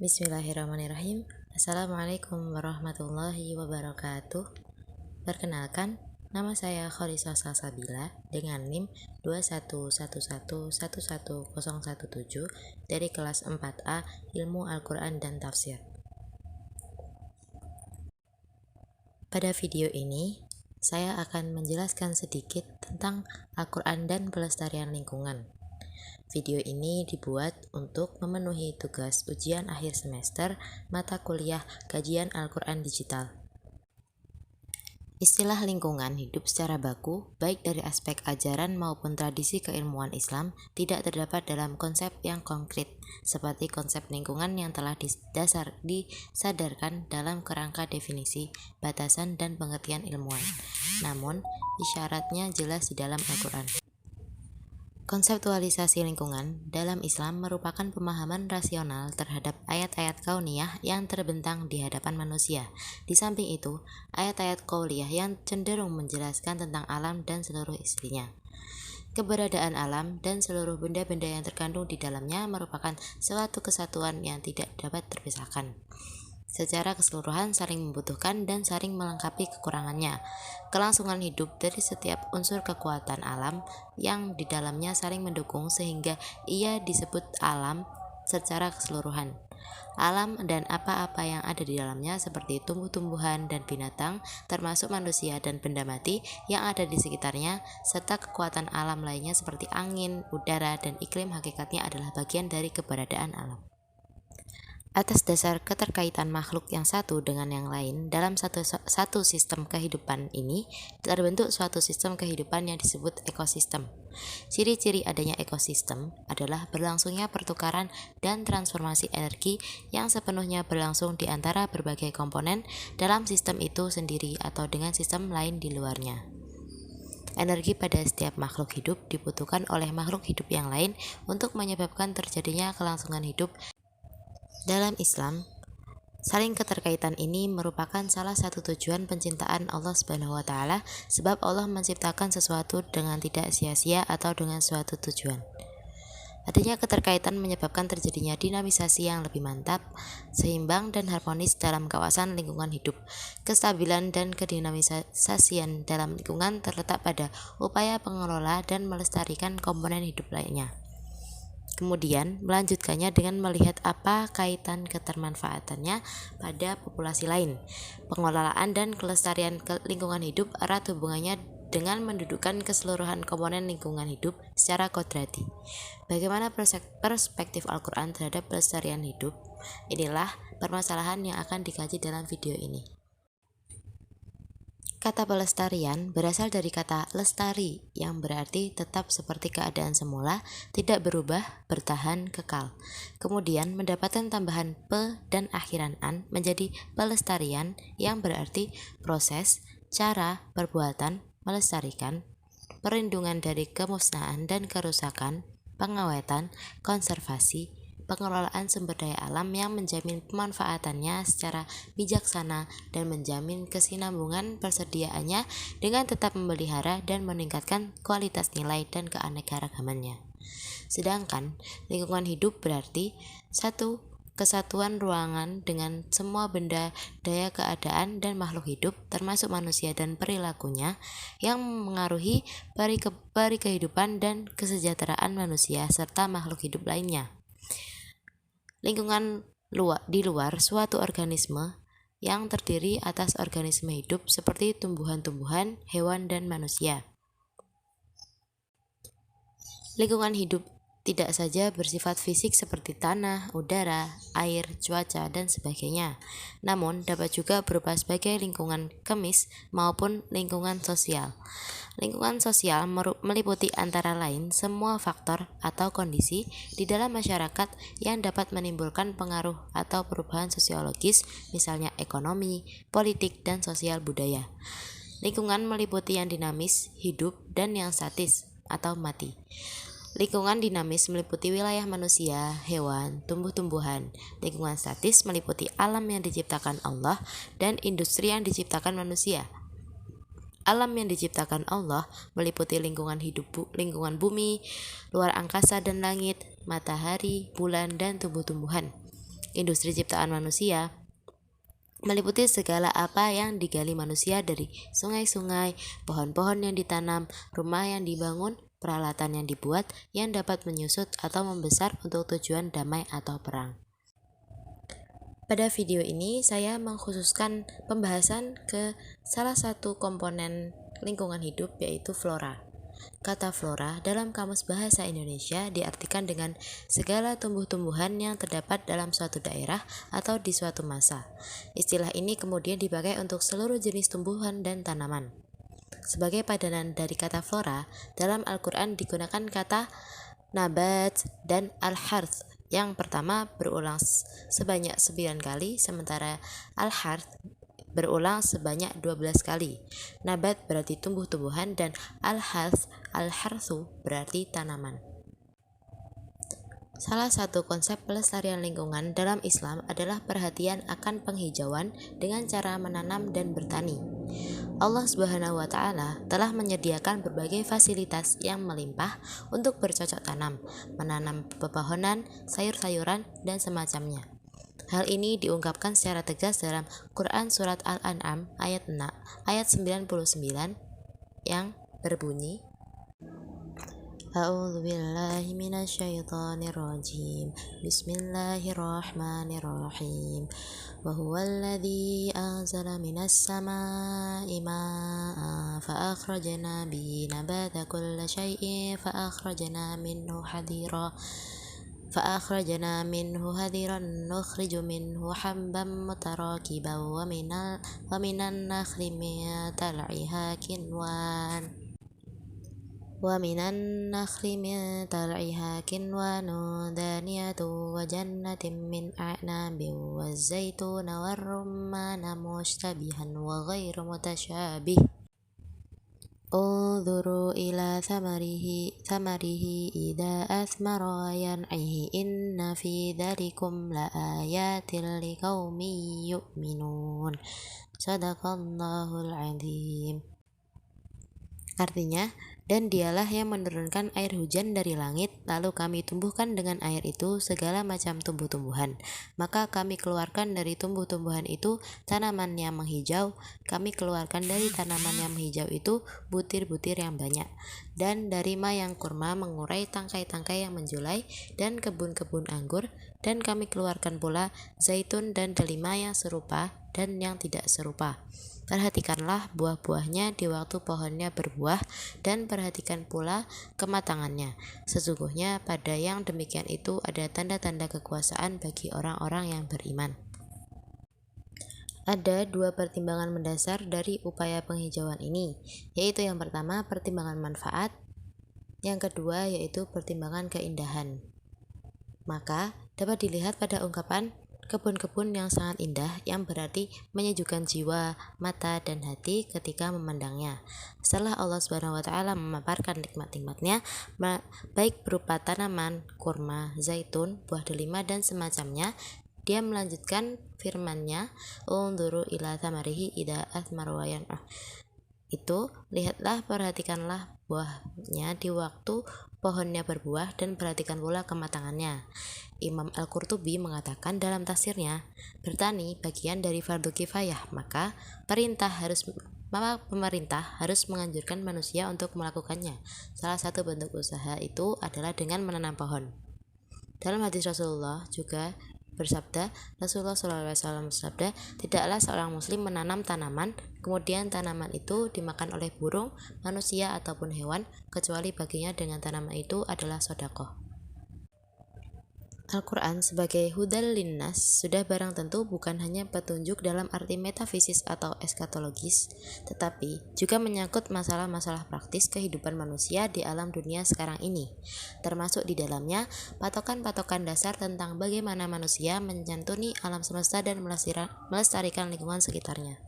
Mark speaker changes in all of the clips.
Speaker 1: Bismillahirrahmanirrahim. Assalamualaikum warahmatullahi wabarakatuh. Perkenalkan, nama saya Khorisah Salsabila dengan NIM 211111017 dari kelas 4A Ilmu Al-Quran dan Tafsir. Pada video ini, saya akan menjelaskan sedikit tentang Al-Quran dan pelestarian lingkungan. Video ini dibuat untuk memenuhi tugas ujian akhir semester mata kuliah Kajian Al-Quran Digital. Istilah lingkungan hidup secara baku, baik dari aspek ajaran maupun tradisi keilmuan Islam, tidak terdapat dalam konsep yang konkret, seperti konsep lingkungan yang telah disadarkan dalam kerangka definisi, batasan, dan pengertian ilmuwan. Namun, isyaratnya jelas di dalam Al-Quran. Konseptualisasi lingkungan dalam Islam merupakan pemahaman rasional terhadap ayat-ayat kauniyah yang terbentang di hadapan manusia. Di samping itu, ayat-ayat qauliyah yang cenderung menjelaskan tentang alam dan seluruh isinya. Keberadaan alam dan seluruh benda-benda yang terkandung di dalamnya merupakan suatu kesatuan yang tidak dapat terpisahkan. Secara keseluruhan saling membutuhkan dan saling melengkapi kekurangannya. Kelangsungan hidup dari setiap unsur kekuatan alam yang di dalamnya saling mendukung sehingga ia disebut alam secara keseluruhan. Alam dan apa-apa yang ada di dalamnya seperti tumbuh-tumbuhan dan binatang, termasuk manusia dan benda mati yang ada di sekitarnya, serta kekuatan alam lainnya seperti angin, udara, dan iklim hakikatnya adalah bagian dari keberadaan alam. Atas dasar keterkaitan makhluk yang satu dengan yang lain dalam satu sistem kehidupan ini, terbentuk suatu sistem kehidupan yang disebut ekosistem. Ciri-ciri adanya ekosistem adalah berlangsungnya pertukaran dan transformasi energi yang sepenuhnya berlangsung di antara berbagai komponen dalam sistem itu sendiri atau dengan sistem lain di luarnya. Energi pada setiap makhluk hidup dibutuhkan oleh makhluk hidup yang lain untuk menyebabkan terjadinya kelangsungan hidup. Dalam Islam, saling keterkaitan ini merupakan salah satu tujuan pencintaan Allah Subhanahu wa Ta'ala, sebab Allah menciptakan sesuatu dengan tidak sia-sia atau dengan suatu tujuan. Adanya keterkaitan menyebabkan terjadinya dinamisasi yang lebih mantap, seimbang dan harmonis dalam kawasan lingkungan hidup. Kestabilan dan kedinamisasian dalam lingkungan terletak pada upaya pengelola dan melestarikan komponen hidup lainnya. Kemudian melanjutkannya dengan melihat apa kaitan ketermanfaatannya pada populasi lain. Pengelolaan dan kelestarian lingkungan hidup erat hubungannya dengan mendudukkan keseluruhan komponen lingkungan hidup secara kodrati. Bagaimana perspektif Al-Quran terhadap pelestarian hidup? Inilah permasalahan yang akan dikaji dalam video ini. Kata pelestarian berasal dari kata lestari yang berarti tetap seperti keadaan semula, tidak berubah, bertahan, kekal. Kemudian mendapatkan tambahan pe dan akhiran an menjadi pelestarian yang berarti proses, cara, perbuatan, melestarikan, perlindungan dari kemusnahan dan kerusakan, pengawetan, konservasi, pengelolaan sumber daya alam yang menjamin pemanfaatannya secara bijaksana dan menjamin kesinambungan persediaannya dengan tetap memelihara dan meningkatkan kualitas nilai dan keanekaragamannya. Sedangkan lingkungan hidup berarti satu, kesatuan ruangan dengan semua benda, daya keadaan, dan makhluk hidup termasuk manusia dan perilakunya yang mengaruhi peri kehidupan dan kesejahteraan manusia serta makhluk hidup lainnya. Lingkungan di luar suatu organisme yang terdiri atas organisme hidup seperti tumbuhan-tumbuhan, hewan, dan manusia. Lingkungan hidup tidak saja bersifat fisik seperti tanah, udara, air, cuaca, dan sebagainya, namun dapat juga berupa sebagai lingkungan kemis maupun lingkungan sosial. Lingkungan sosial meliputi antara lain semua faktor atau kondisi di dalam masyarakat yang dapat menimbulkan pengaruh atau perubahan sosiologis, misalnya ekonomi, politik, dan sosial budaya. Lingkungan meliputi yang dinamis, hidup, dan yang statis atau mati. Lingkungan dinamis meliputi wilayah manusia, hewan, tumbuh-tumbuhan. Lingkungan statis meliputi alam yang diciptakan Allah dan industri yang diciptakan manusia. Alam yang diciptakan Allah meliputi lingkungan bumi, luar angkasa dan langit, matahari, bulan, dan tumbuh-tumbuhan. Industri ciptaan manusia meliputi segala apa yang digali manusia, dari sungai-sungai, pohon-pohon yang ditanam, rumah yang dibangun, peralatan yang dibuat yang dapat menyusut atau membesar untuk tujuan damai atau perang. Pada video ini saya mengkhususkan pembahasan ke salah satu komponen lingkungan hidup, yaitu flora. Kata flora dalam Kamus Bahasa Indonesia diartikan dengan segala tumbuh-tumbuhan yang terdapat dalam suatu daerah atau di suatu masa. Istilah ini kemudian dipakai untuk seluruh jenis tumbuhan dan tanaman. Sebagai padanan dari kata flora, dalam Al-Quran digunakan kata nabat dan al-harth. Yang pertama berulang sebanyak 9 kali, sementara al-harth berulang sebanyak 12 kali. Nabat berarti tumbuh-tumbuhan dan al-harthu berarti tanaman. Salah satu konsep pelestarian lingkungan dalam Islam adalah perhatian akan penghijauan dengan cara menanam dan bertani. Allah Subhanahu wa Ta'ala telah menyediakan berbagai fasilitas yang melimpah untuk bercocok tanam, menanam pepohonan, sayur-sayuran, dan semacamnya. Hal ini diungkapkan secara tegas dalam Quran Surat Al-An'am ayat 99 yang berbunyi, A'udzu billahi minasyaitonir rajim. Bismillahirrahmanirrahim. Wa huwal ladzi anzala minas samaa'i maa'a fa akhrajna bihi nabata kulli syai'in fa akhrajna minhu hadiran nukhriju minhu habban mutarakiban wa minan nakhli min tal'iha kinwan daniyatu wa jannatin min a'nabin wa zaituna wa rumana mushtabihan wa ghairu mutasyabih. Unzuru ila thamarihi idza athmara yan'ihi inna fi dzalikum laayatil liqaumin yu'minun. Shadaqallahul adzim. Artinya, dan dialah yang menurunkan air hujan dari langit, lalu kami tumbuhkan dengan air itu segala macam tumbuh-tumbuhan. Maka kami keluarkan dari tumbuh-tumbuhan itu tanaman yang menghijau, kami keluarkan dari tanaman yang menghijau itu butir-butir yang banyak, dan dari mayang kurma mengurai tangkai-tangkai yang menjulai, dan kebun-kebun anggur, dan kami keluarkan pula zaitun dan delima yang serupa dan yang tidak serupa. Perhatikanlah buah-buahnya di waktu pohonnya berbuah, dan perhatikan pula kematangannya. Sesungguhnya pada yang demikian itu ada tanda-tanda kekuasaan bagi orang-orang yang beriman. Ada dua pertimbangan mendasar dari upaya penghijauan ini, yaitu yang pertama pertimbangan manfaat, yang kedua yaitu pertimbangan keindahan. Maka dapat dilihat pada ungkapan kebun-kebun yang sangat indah, yang berarti menyejukkan jiwa, mata, dan hati ketika memandangnya. Setelah Allah Subhanahu wa Ta'ala memaparkan nikmat-nikmatnya, baik berupa tanaman, kurma, zaitun, buah delima, dan semacamnya, Dia melanjutkan firman-Nya, Unzuru ila thamarihi idza athmara wa yan'ah. Itu, lihatlah, perhatikanlah buahnya di waktu pohonnya berbuah, dan perhatikan pula kematangannya. Imam Al-Qurtubi mengatakan dalam tafsirnya, bertani bagian dari fardu kifayah, maka pemerintah harus menganjurkan manusia untuk melakukannya. Salah satu bentuk usaha itu adalah dengan menanam pohon. Dalam hadis Rasulullah juga bersabda, Rasulullah SAW bersabda, tidaklah seorang muslim menanam tanaman, kemudian tanaman itu dimakan oleh burung, manusia, ataupun hewan, kecuali baginya dengan tanaman itu adalah sedekah. Al-Quran sebagai hudal linnas sudah barang tentu bukan hanya petunjuk dalam arti metafisis atau eskatologis, tetapi juga menyangkut masalah-masalah praktis kehidupan manusia di alam dunia sekarang ini, termasuk di dalamnya patokan-patokan dasar tentang bagaimana manusia menyantuni alam semesta dan melestarikan lingkungan sekitarnya.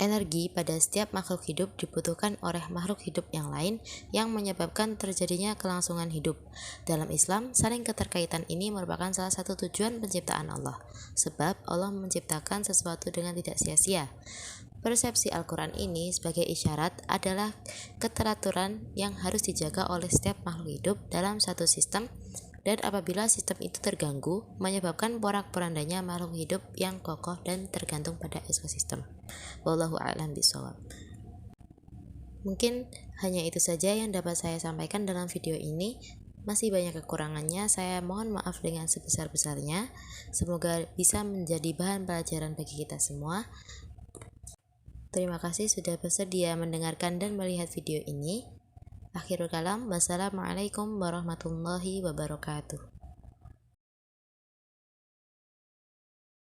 Speaker 1: Energi pada setiap makhluk hidup dibutuhkan oleh makhluk hidup yang lain yang menyebabkan terjadinya kelangsungan hidup. Dalam Islam, saling keterkaitan ini merupakan salah satu tujuan penciptaan Allah, sebab Allah menciptakan sesuatu dengan tidak sia-sia. Persepsi Al-Quran ini sebagai isyarat adalah keteraturan yang harus dijaga oleh setiap makhluk hidup dalam satu sistem dan apabila sistem itu terganggu, menyebabkan porak-porandanya makhluk hidup yang kokoh dan tergantung pada ekosistem. Wallahu a'lam bishawab. Mungkin hanya itu saja yang dapat saya sampaikan dalam video ini. Masih banyak kekurangannya, saya mohon maaf dengan sebesar-besarnya. Semoga bisa menjadi bahan pelajaran bagi kita semua. Terima kasih sudah bersedia mendengarkan dan melihat video ini. Akhirul kalam, wassalamualaikum warahmatullahi wabarakatuh.